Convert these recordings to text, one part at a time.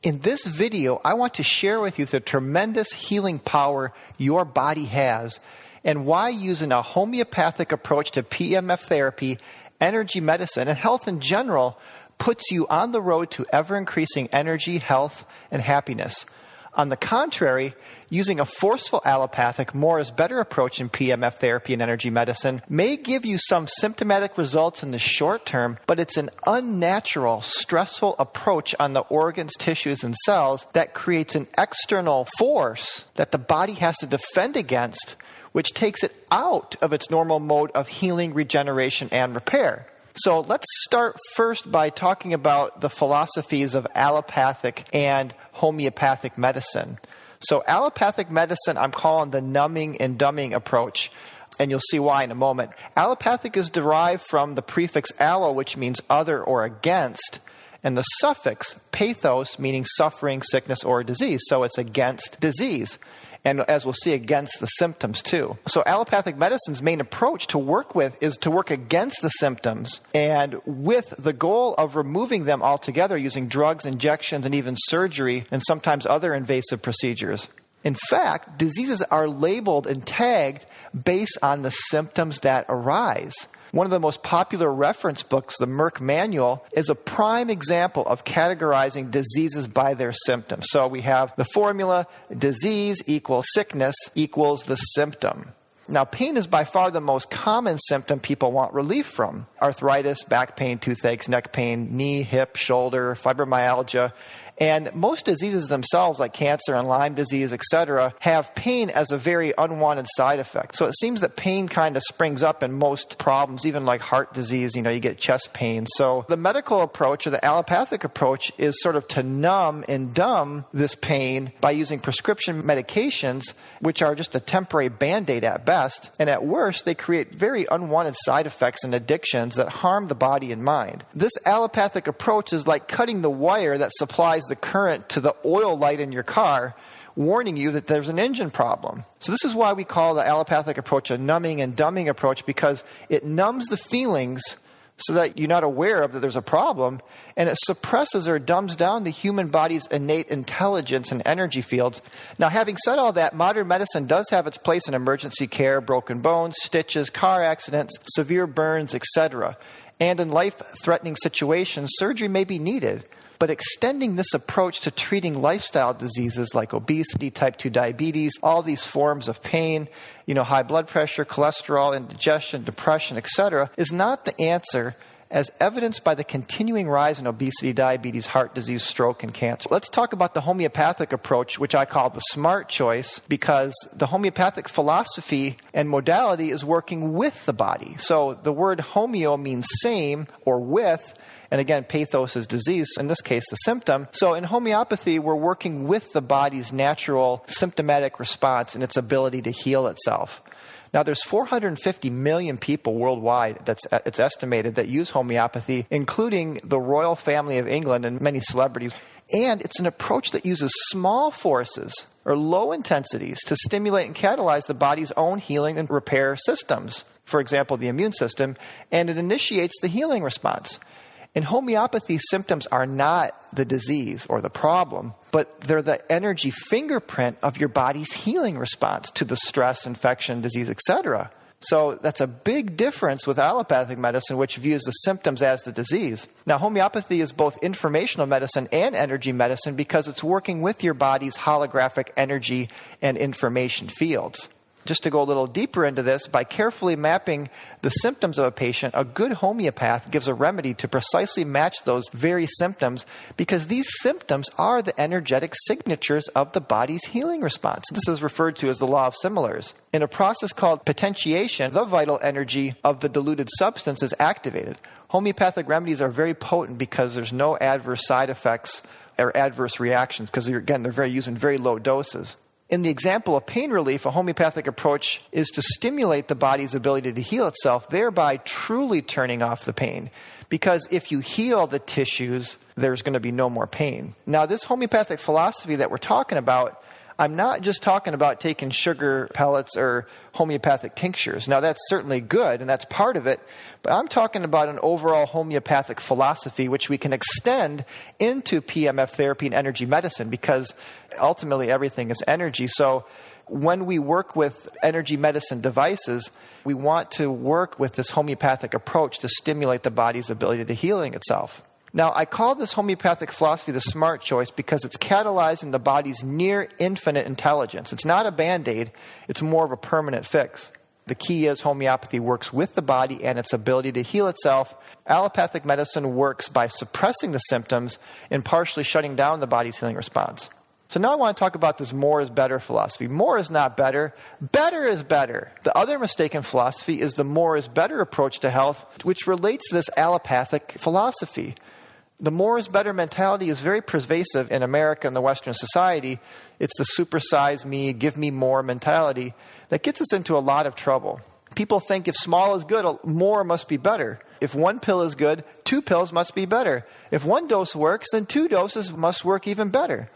In this video, I want to share with you the tremendous healing power your body has and why using a homeopathic approach to PEMF therapy, energy medicine, and health in general puts you on the road to ever-increasing energy, health, and happiness. On the contrary, using a forceful allopathic, more is better approach in PEMF therapy and energy medicine may give you some symptomatic results in the short term, but it's an unnatural, stressful approach on the organs, tissues, and cells that creates an external force that the body has to defend against, which takes it out of its normal mode of healing, regeneration, and repair. So let's start first by talking about the philosophies of allopathic and homeopathic medicine. So allopathic medicine I'm calling the numbing and dumbing approach, and you'll see why in a moment. Allopathic is derived from the prefix allo, which means other or against, and the suffix pathos, meaning suffering, sickness, or disease. So it's against disease. And as we'll see, against the symptoms too. So allopathic medicine's main approach to work with is to work against the symptoms and with the goal of removing them altogether using drugs, injections, and even surgery, and sometimes other invasive procedures. In fact, diseases are labeled and tagged based on the symptoms that arise. One of the most popular reference books, the Merck Manual, is a prime example of categorizing diseases by their symptoms. So we have the formula, disease equals sickness equals the symptom. Now, pain is by far the most common symptom people want relief from. Arthritis, back pain, toothaches, neck pain, knee, hip, shoulder, fibromyalgia. And most diseases themselves, like cancer and Lyme disease, etc., have pain as a very unwanted side effect. So it seems that pain kind of springs up in most problems, even like heart disease, you get chest pain. So the medical approach or the allopathic approach is sort of to numb and dumb this pain by using prescription medications, which are just a temporary Band-Aid at best. And at worst, they create very unwanted side effects and addictions that harm the body and mind. This allopathic approach is like cutting the wire that supplies the current to the oil light in your car, warning you that there's an engine problem. So this is why we call the allopathic approach a numbing and dumbing approach, because it numbs the feelings so that you're not aware of that there's a problem, and it suppresses or dumbs down the human body's innate intelligence and energy fields. Now, having said all that, modern medicine does have its place in emergency care, broken bones, stitches, car accidents, severe burns, etc. And in life-threatening situations, surgery may be needed. But extending this approach to treating lifestyle diseases like obesity, type 2 diabetes, all these forms of pain, high blood pressure, cholesterol, indigestion, depression, etc., is not the answer, as evidenced by the continuing rise in obesity, diabetes, heart disease, stroke, and cancer. Let's talk about the homeopathic approach, which I call the smart choice, because the homeopathic philosophy and modality is working with the body. So the word homeo means same or with, and again, pathos is disease, in this case, the symptom. So in homeopathy, we're working with the body's natural symptomatic response and its ability to heal itself. Now, there's 450 million people worldwide, it's estimated, that use homeopathy, including the royal family of England and many celebrities. And it's an approach that uses small forces or low intensities to stimulate and catalyze the body's own healing and repair systems. For example, the immune system, and it initiates the healing response. In homeopathy, symptoms are not the disease or the problem, but they're the energy fingerprint of your body's healing response to the stress, infection, disease, etc. So that's a big difference with allopathic medicine, which views the symptoms as the disease. Now, homeopathy is both informational medicine and energy medicine because it's working with your body's holographic energy and information fields. Just to go a little deeper into this, by carefully mapping the symptoms of a patient, a good homeopath gives a remedy to precisely match those very symptoms, because these symptoms are the energetic signatures of the body's healing response. This is referred to as the law of similars. In a process called potentiation, the vital energy of the diluted substance is activated. Homeopathic remedies are very potent because there's no adverse side effects or adverse reactions, because they're using very low doses. In the example of pain relief, a homeopathic approach is to stimulate the body's ability to heal itself, thereby truly turning off the pain. Because if you heal the tissues, there's going to be no more pain. Now, this homeopathic philosophy that we're talking about, I'm not just talking about taking sugar pellets or homeopathic tinctures. Now, that's certainly good, and that's part of it, but I'm talking about an overall homeopathic philosophy which we can extend into PEMF therapy and energy medicine, because ultimately everything is energy. So when we work with energy medicine devices, we want to work with this homeopathic approach to stimulate the body's ability to healing itself. Now, I call this homeopathic philosophy the smart choice because it's catalyzing the body's near infinite intelligence. It's not a Band-Aid, it's more of a permanent fix. The key is homeopathy works with the body and its ability to heal itself. Allopathic medicine works by suppressing the symptoms and partially shutting down the body's healing response. So now I want to talk about this more is better philosophy. More is not better. Better is better. The other mistaken philosophy is the more is better approach to health, which relates to this allopathic philosophy. The more is better mentality is very pervasive in America and the Western society. It's the supersize me, give me more mentality that gets us into a lot of trouble. People think if small is good, more must be better. If one pill is good, 2 pills must be better. If 1 dose works, then 2 doses must work even better.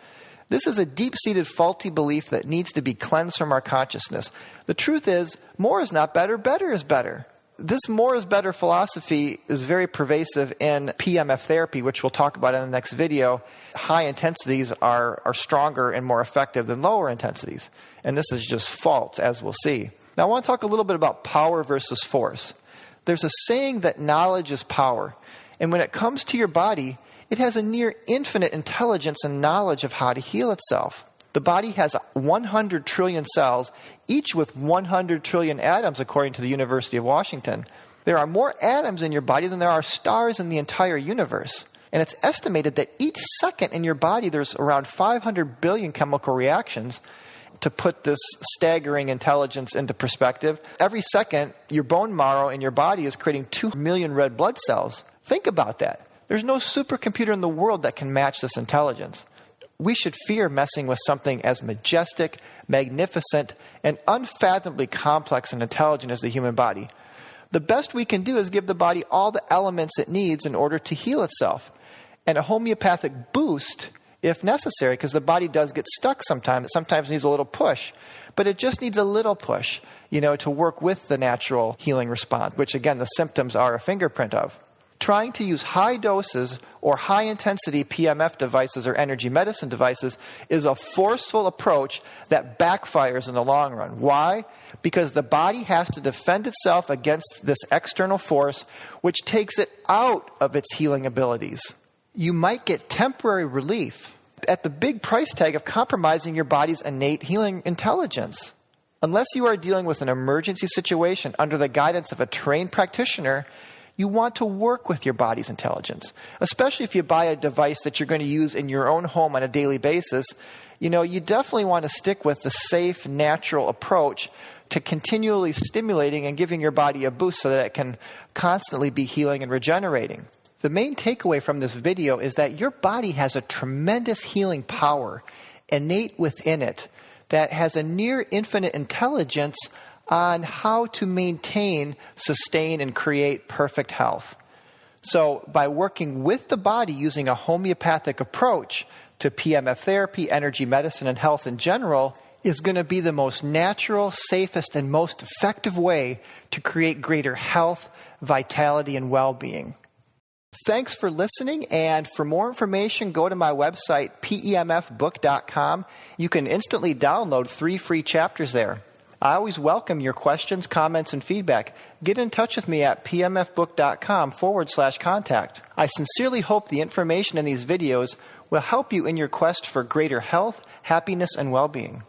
This is a deep-seated faulty belief that needs to be cleansed from our consciousness. The truth is, more is not better, better is better. This more is better philosophy is very pervasive in PEMF therapy, which we'll talk about in the next video. High intensities are stronger and more effective than lower intensities. And this is just false, as we'll see. Now, I want to talk a little bit about power versus force. There's a saying that knowledge is power. And when it comes to your body, it has a near infinite intelligence and knowledge of how to heal itself. The body has 100 trillion cells, each with 100 trillion atoms, according to the University of Washington. There are more atoms in your body than there are stars in the entire universe. And it's estimated that each second in your body, there's around 500 billion chemical reactions. To put this staggering intelligence into perspective, every second, your bone marrow in your body is creating 2 million red blood cells. Think about that. There's no supercomputer in the world that can match this intelligence. We should fear messing with something as majestic, magnificent, and unfathomably complex and intelligent as the human body. The best we can do is give the body all the elements it needs in order to heal itself. And a homeopathic boost, if necessary, because the body does get stuck sometimes. It sometimes needs a little push. But it just needs a little push, to work with the natural healing response, which, again, the symptoms are a fingerprint of. Trying to use high doses or high-intensity PEMF devices or energy medicine devices is a forceful approach that backfires in the long run. Why? Because the body has to defend itself against this external force, which takes it out of its healing abilities. You might get temporary relief at the big price tag of compromising your body's innate healing intelligence. Unless you are dealing with an emergency situation under the guidance of a trained practitioner, you want to work with your body's intelligence, especially if you buy a device that you're going to use in your own home on a daily basis. You definitely want to stick with the safe, natural approach to continually stimulating and giving your body a boost so that it can constantly be healing and regenerating. The main takeaway from this video is that your body has a tremendous healing power innate within it that has a near infinite intelligence on how to maintain, sustain, and create perfect health. So by working with the body using a homeopathic approach to PEMF therapy, energy medicine, and health in general is going to be the most natural, safest, and most effective way to create greater health, vitality, and well-being. Thanks for listening, and for more information, go to my website, PEMFbook.com. You can instantly download 3 free chapters there. I always welcome your questions, comments, and feedback. Get in touch with me at PEMFbook.com/contact. I sincerely hope the information in these videos will help you in your quest for greater health, happiness, and well-being.